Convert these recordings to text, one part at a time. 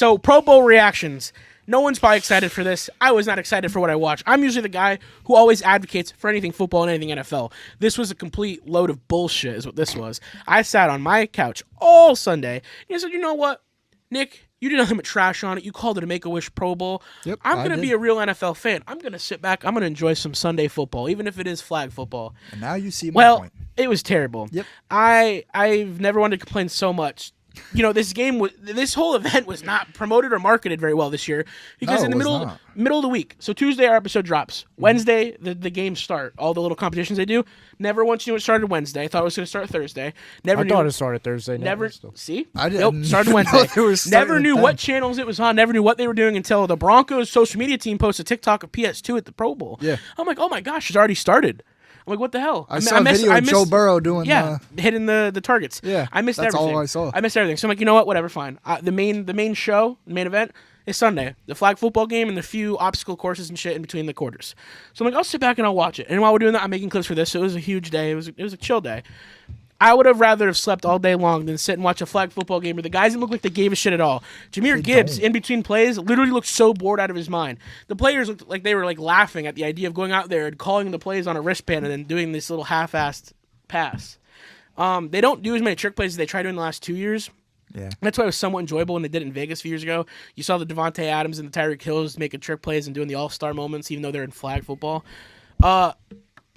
So Pro Bowl reactions. No one's probably excited for this. I was not excited for what I watched. I'm usually the guy who always advocates for anything football and anything NFL. This was a complete load of bullshit is what this was. I sat on my couch all Sunday and I said, you know what, Nick, you did nothing but trash on it. You called it a Make-A-Wish Pro Bowl. Yep, I'm going to be a real NFL fan. I'm going to sit back. I'm going to enjoy some Sunday football, even if it is flag football. And now you see my point. It was terrible. Yep. I've never wanted to complain so much. You know, this whole event was not promoted or marketed very well this year because in the middle of the week. So Tuesday our episode drops. Wednesday the games start. All the little competitions they do. Never once knew it started Wednesday. I thought it was going to start Thursday. I thought it started Thursday. See? I didn't. Nope, started Wednesday. Never knew what channels it was on. Never knew what they were doing until the Broncos social media team posted a TikTok of PS2 at the Pro Bowl. Yeah. I'm like, oh my gosh, it's already started. I'm like, what the hell? I saw a video of Joe Burrow doing hitting the targets. Yeah, I missed that's everything. all I saw. I missed everything. So I'm like, you know what? Whatever, fine. The main event is Sunday. The flag football game and the few obstacle courses and shit in between the quarters. So I'm like, I'll sit back and I'll watch it. And while we're doing that, I'm making clips for this. So it was a huge day. It was a chill day. I would have rather have slept all day long than sit and watch a flag football game where the guys didn't look like they gave a shit at all. Jahmyr Gibbs, in between plays, literally looked so bored out of his mind. The players looked like they were like laughing at the idea of going out there and calling the plays on a wristband and then doing this little half-assed pass. They don't do as many trick plays as they tried to in the last 2 years. Yeah. That's why it was somewhat enjoyable when they did it in Vegas a few years ago. You saw the Devontae Adams and the Tyreek Hills making trick plays and doing the all-star moments, even though they're in flag football.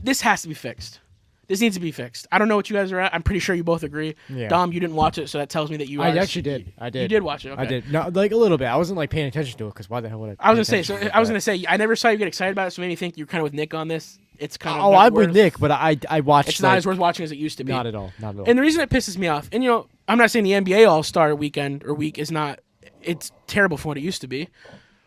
This has to be fixed. This needs to be fixed. I don't know what you guys are at. I'm pretty sure you both agree. Yeah. Dom, you didn't watch it, so that tells me that you. I actually did. I did. You did watch it. Okay. I did. No, like a little bit. I wasn't like paying attention to it because why the hell would I? I was gonna say. I never saw you get excited about it, so it made me think you're kind of with Nick on this. It's kind of. Oh, I'm with Nick, but I watched. It's not as worth watching as it used to be. Not at all. Not at all. And the reason it pisses me off, and you know, I'm not saying the NBA All-Star weekend or week is not. It's terrible from what it used to be,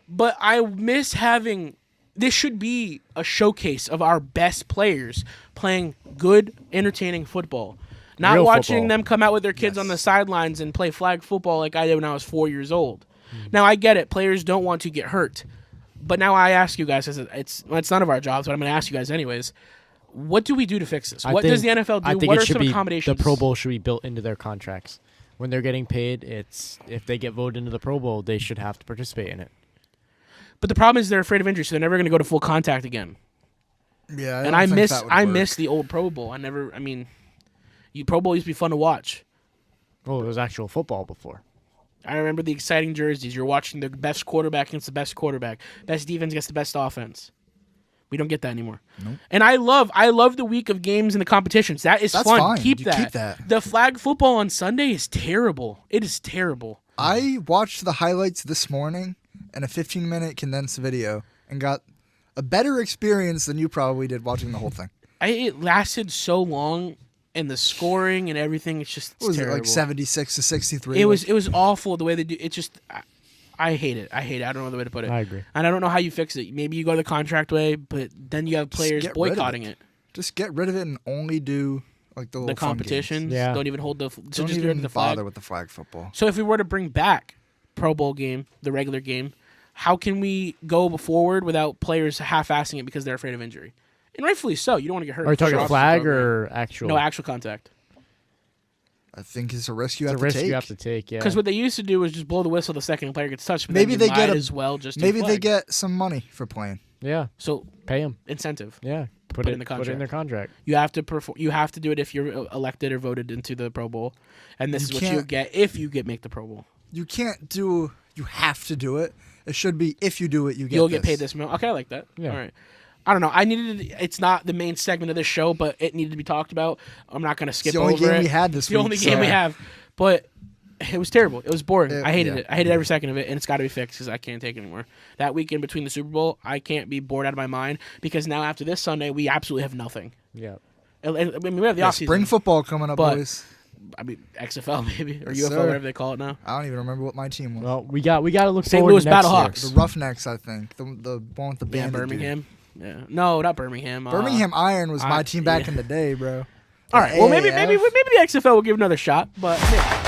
but I miss having. This should be a showcase of our best players playing good, entertaining football. Not Real watching football. them come out with their kids on the sidelines and play flag football like I did when I was 4 years old. Now, I get it. Players don't want to get hurt. But now I ask you guys, it's none of our jobs, but I'm going to ask you guys anyways. What do we do to fix this? What does the NFL do? I think What it are should some be, accommodations? The Pro Bowl should be built into their contracts. When they're getting paid, if they get voted into the Pro Bowl, they should have to participate in it. But the problem is they're afraid of injury, so they're never going to go to full contact again. Yeah, And I miss the old Pro Bowl. Pro Bowl used to be fun to watch. Oh, it was actual football before. I remember the exciting jerseys. You're watching the best quarterback against the best quarterback, best defense against the best offense. We don't get that anymore. Nope. And I love the week of games and the competitions. That's fun. Fine. Keep You that. keep that. The flag football on Sunday is terrible. It is terrible. I watched the highlights this morning and a 15-minute condensed video and got a better experience than you probably did watching the whole thing. It lasted so long, and the scoring and everything, it's It terrible. like 76 to 63? It was awful the way they do. It just, I hate it. I don't know the way to put it. I agree. And I don't know how you fix it. Maybe you go the contract way, but then you have players get rid of boycotting it. Just get rid of it and only do like the little The competitions. Yeah. Don't even hold the. Don't just even do it in the flag. bother with the flag football. So if we were to bring back Pro Bowl game, the regular game, how can we go forward without players half-assing it because they're afraid of injury? And rightfully so. You don't want to get hurt. Are you talking Sure, flag program. or actual? No, actual contact. I think it's a risk you It's have a risk to take. you have to take. Yeah. Because what they used to do was just blow the whistle the second a player gets touched. But Maybe then you they get might a- as well just do Maybe they flag. get some money for playing. Yeah. So Pay them. incentive. Yeah. Put it in the Put it in their contract. You have to You have to do it if you're elected or voted into the Pro Bowl, and this You is what you can't- get if you make the Pro Bowl. You can't do. You have to do it. It should be if you do it, you get. You'll get paid this amount. Okay, I like that. Yeah. All right. I don't know. It's not the main segment of this show, but it needed to be talked about. I'm not going to skip the only over game it. we had this It's the week, only so- game we have, but it was terrible. It was boring. I hated yeah. it. I hated every second of it, and it's got to be fixed because I can't take it anymore. That weekend between the Super Bowl, I can't be bored out of my mind because now after this Sunday, we absolutely have nothing. Yeah. I mean, we have the Yeah, offseason. spring football coming up, But- boys. I mean, XFL maybe or Yes, UFO, sir. whatever they call it now. I don't even remember what my team was. Well, we got to look St. forward Louis to next Battlehawks. The year. Roughnecks, I think. The one with the Yeah, band. Birmingham. Yeah, no, not Birmingham. Birmingham Iron was my team back yeah. in the day, bro. All right. Well, maybe AAF. the XFL will give it another shot, but. Yeah.